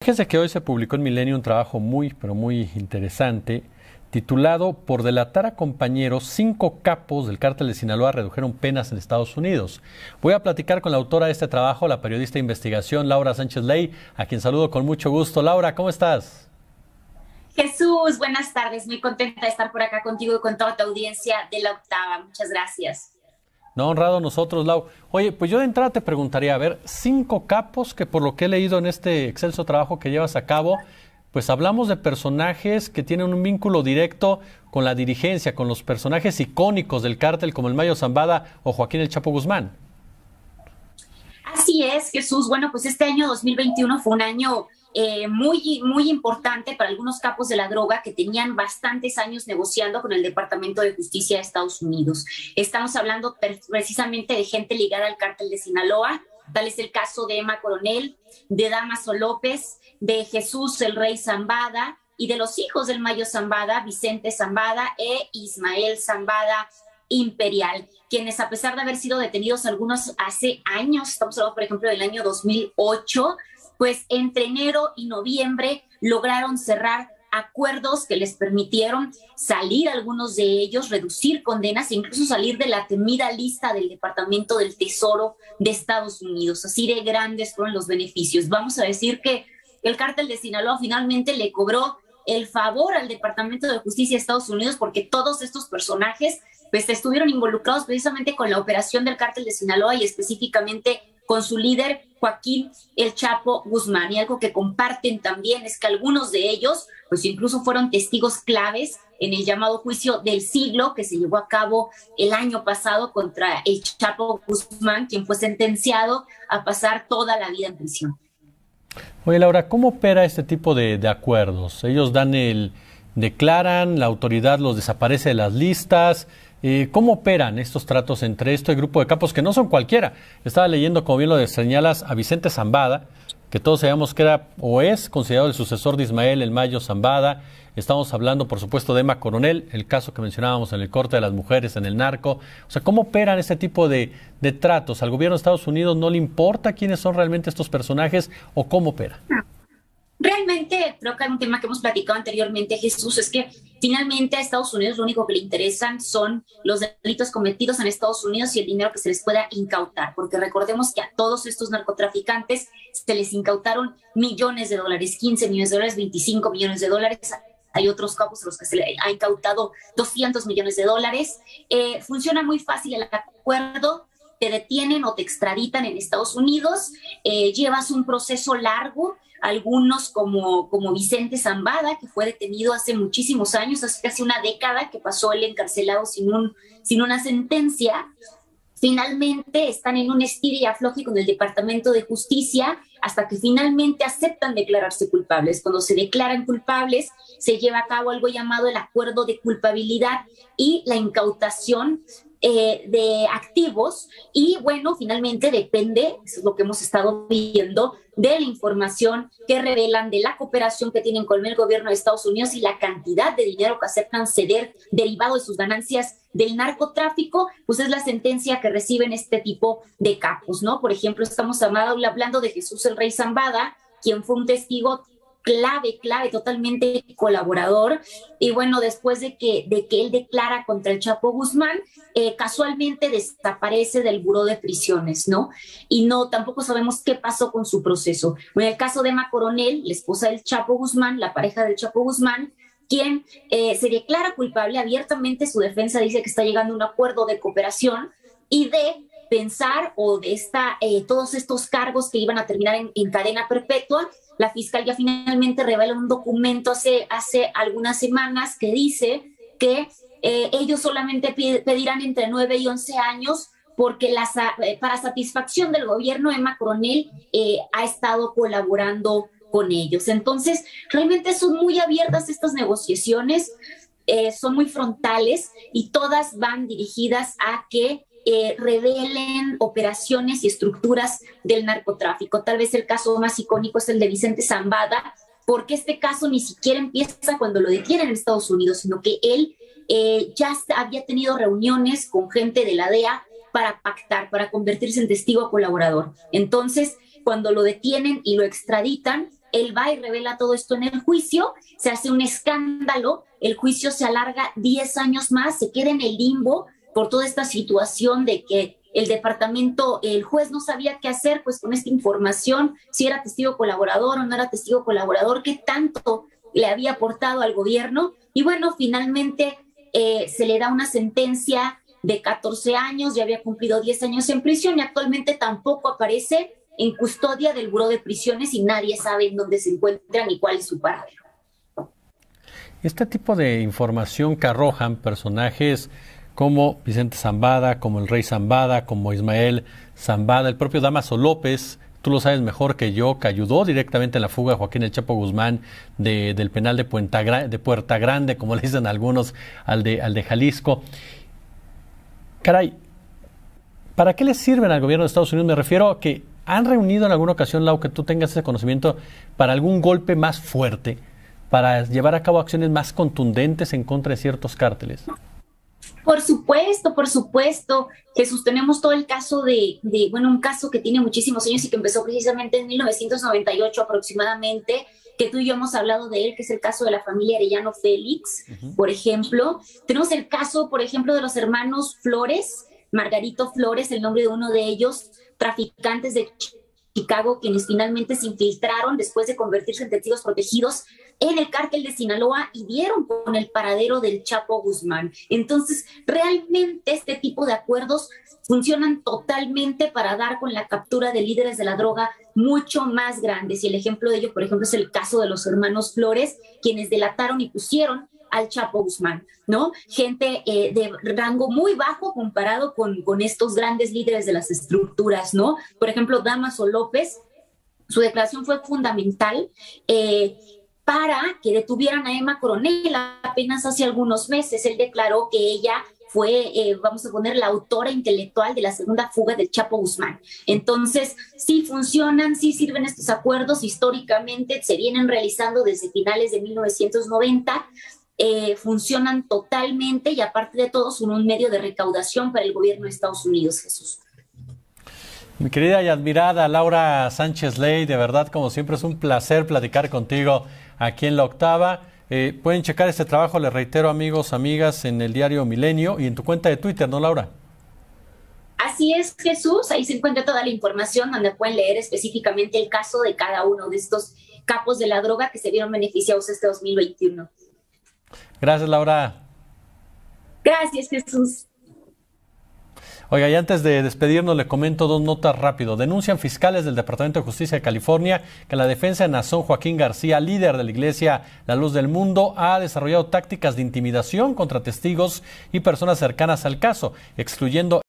Fíjese que hoy se publicó en Milenio un trabajo muy, pero muy interesante, titulado Por delatar a compañeros, 5 capos del cártel de Sinaloa redujeron penas en Estados Unidos. Voy a platicar con la autora de este trabajo, la periodista de investigación Laura Sánchez Ley, a quien saludo con mucho gusto. Laura, ¿cómo estás? Jesús, buenas tardes. Muy contenta de estar por acá contigo y con toda tu audiencia de La Octava. Muchas gracias. No, honrado nosotros, Lau. Oye, pues yo de entrada te preguntaría, a ver, 5 capos que por lo que he leído en este excelso trabajo que llevas a cabo, pues hablamos de personajes que tienen un vínculo directo con la dirigencia, con los personajes icónicos del cártel como el Mayo Zambada o Joaquín El Chapo Guzmán. Así es, Jesús. Bueno, pues este año 2021 fue un año muy importante para algunos capos de la droga que tenían bastantes años negociando con el Departamento de Justicia de Estados Unidos. Estamos hablando precisamente de gente ligada al cártel de Sinaloa. Tal es el caso de Emma Coronel, de Damaso López, de Jesús el Rey Zambada y de los hijos del Mayo Zambada, Vicente Zambada e Ismael Zambada Imperial, quienes a pesar de haber sido detenidos algunos hace años, estamos hablando por ejemplo del año 2008, pues entre enero y noviembre lograron cerrar acuerdos que les permitieron salir algunos de ellos, reducir condenas e incluso salir de la temida lista del Departamento del Tesoro de Estados Unidos. Así de grandes fueron los beneficios. Vamos a decir que el cártel de Sinaloa finalmente le cobró el favor al Departamento de Justicia de Estados Unidos porque todos estos personajes pues estuvieron involucrados precisamente con la operación del cártel de Sinaloa y específicamente con su líder Joaquín El Chapo Guzmán. Y algo que comparten también es que algunos de ellos pues incluso fueron testigos claves en el llamado juicio del siglo que se llevó a cabo el año pasado contra El Chapo Guzmán, quien fue sentenciado a pasar toda la vida en prisión. Oye, Laura, ¿cómo opera este tipo de acuerdos? Ellos declaran, la autoridad los desaparece de las listas. ¿Cómo operan estos tratos entre este grupo de capos que no son cualquiera? Estaba leyendo, como bien lo señalas, a Vicente Zambada, que todos sabemos que era o es considerado el sucesor de Ismael El Mayo Zambada. Estamos hablando, por supuesto, de Emma Coronel, el caso que mencionábamos en el corte de las mujeres en el narco. O sea, ¿cómo operan este tipo de tratos? ¿Al gobierno de Estados Unidos no le importa quiénes son realmente estos personajes o cómo opera? Realmente creo que hay un tema que hemos platicado anteriormente, Jesús, es que finalmente a Estados Unidos lo único que le interesan son los delitos cometidos en Estados Unidos y el dinero que se les pueda incautar, porque recordemos que a todos estos narcotraficantes se les incautaron millones de dólares, 15 millones de dólares, 25 millones de dólares. Hay otros capos a los que se le ha incautado 200 millones de dólares. Funciona muy fácil el acuerdo. Te detienen o te extraditan en Estados Unidos, llevas un proceso largo, algunos como Vicente Zambada, que fue detenido hace muchísimos años, hace casi una década que pasó él encarcelado sin una sentencia. Finalmente están en un estira y afloje con el Departamento de Justicia hasta que finalmente aceptan declararse culpables. Cuando se declaran culpables, se lleva a cabo algo llamado el acuerdo de culpabilidad y la incautación de activos y bueno, finalmente depende, eso es lo que hemos estado viendo, de la información que revelan de la cooperación que tienen con el gobierno de Estados Unidos y la cantidad de dinero que aceptan ceder derivado de sus ganancias del narcotráfico, pues es la sentencia que reciben este tipo de capos, ¿no? Por ejemplo, estamos hablando de Jesús el Rey Zambada, quien fue un testigo clave, totalmente colaborador. Y bueno, después de que él declara contra el Chapo Guzmán, casualmente desaparece del buró de prisiones, ¿no? Y no, tampoco sabemos qué pasó con su proceso. En el caso de Emma Coronel, la esposa del Chapo Guzmán, la pareja del Chapo Guzmán, quien se declara culpable abiertamente, su defensa dice que está llegando a un acuerdo de cooperación y de pensar o de todos estos cargos que iban a terminar en cadena perpetua. La fiscalía finalmente revela un documento hace algunas semanas que dice que ellos solamente pedirán entre 9 y 11 años porque para satisfacción del gobierno, Emma Coronel ha estado colaborando con ellos. Entonces, realmente son muy abiertas estas negociaciones, son muy frontales y todas van dirigidas a que revelen operaciones y estructuras del narcotráfico. Tal vez el caso más icónico es el de Vicente Zambada, porque este caso ni siquiera empieza cuando lo detienen en Estados Unidos, sino que él ya había tenido reuniones con gente de la DEA para pactar, para convertirse en testigo colaborador. Entonces, cuando lo detienen y lo extraditan, él va y revela todo esto en el juicio, se hace un escándalo, el juicio se alarga 10 años más, se queda en el limbo por toda esta situación de que el juez no sabía qué hacer pues con esta información, si era testigo colaborador o no era testigo colaborador, qué tanto le había aportado al gobierno. Y bueno, finalmente se le da una sentencia de 14 años, ya había cumplido 10 años en prisión y actualmente tampoco aparece en custodia del Buró de Prisiones y nadie sabe en dónde se encuentra ni cuál es su paradero. Este tipo de información que arrojan personajes como Vicente Zambada, como el Rey Zambada, como Ismael Zambada, el propio Dámaso López, tú lo sabes mejor que yo, que ayudó directamente en la fuga de Joaquín El Chapo Guzmán del penal de Puerta Grande, como le dicen algunos, al de Jalisco. Caray, ¿para qué le sirven al gobierno de Estados Unidos? Me refiero a que han reunido en alguna ocasión, Lau, que tú tengas ese conocimiento, para algún golpe más fuerte, para llevar a cabo acciones más contundentes en contra de ciertos cárteles. Por supuesto, Jesús, tenemos todo el caso un caso que tiene muchísimos años y que empezó precisamente en 1998 aproximadamente, que tú y yo hemos hablado de él, que es el caso de la familia Arellano Félix, por ejemplo. Tenemos el caso, por ejemplo, de los hermanos Flores, Margarito Flores, el nombre de uno de ellos, traficantes de Chicago, quienes finalmente se infiltraron después de convertirse en testigos protegidos en el cártel de Sinaloa y dieron con el paradero del Chapo Guzmán. Entonces, realmente este tipo de acuerdos funcionan totalmente para dar con la captura de líderes de la droga mucho más grandes. Y el ejemplo de ello, por ejemplo, es el caso de los hermanos Flores, quienes delataron y pusieron al Chapo Guzmán, ¿no? Gente de rango muy bajo comparado con estos grandes líderes de las estructuras, ¿no? Por ejemplo, Dámaso López, su declaración fue fundamental para que detuvieran a Emma Coronel apenas hace algunos meses. Él declaró que ella fue, vamos a poner, la autora intelectual de la segunda fuga del Chapo Guzmán. Entonces, sí funcionan, sí sirven estos acuerdos, históricamente se vienen realizando desde finales de 1990, funcionan totalmente y aparte de todo son un medio de recaudación para el gobierno de Estados Unidos, Jesús. Mi querida y admirada Laura Sánchez Ley, de verdad, como siempre, es un placer platicar contigo aquí en La Octava. Pueden checar este trabajo, les reitero, amigos, amigas, en el diario Milenio y en tu cuenta de Twitter, ¿no, Laura? Así es, Jesús, ahí se encuentra toda la información donde pueden leer específicamente el caso de cada uno de estos capos de la droga que se vieron beneficiados este 2021. Gracias, Laura. Gracias, Jesús. Oiga, y antes de despedirnos le comento dos notas rápido. Denuncian fiscales del Departamento de Justicia de California que la defensa de Naasón Joaquín García, líder de la Iglesia La Luz del Mundo, ha desarrollado tácticas de intimidación contra testigos y personas cercanas al caso, excluyendo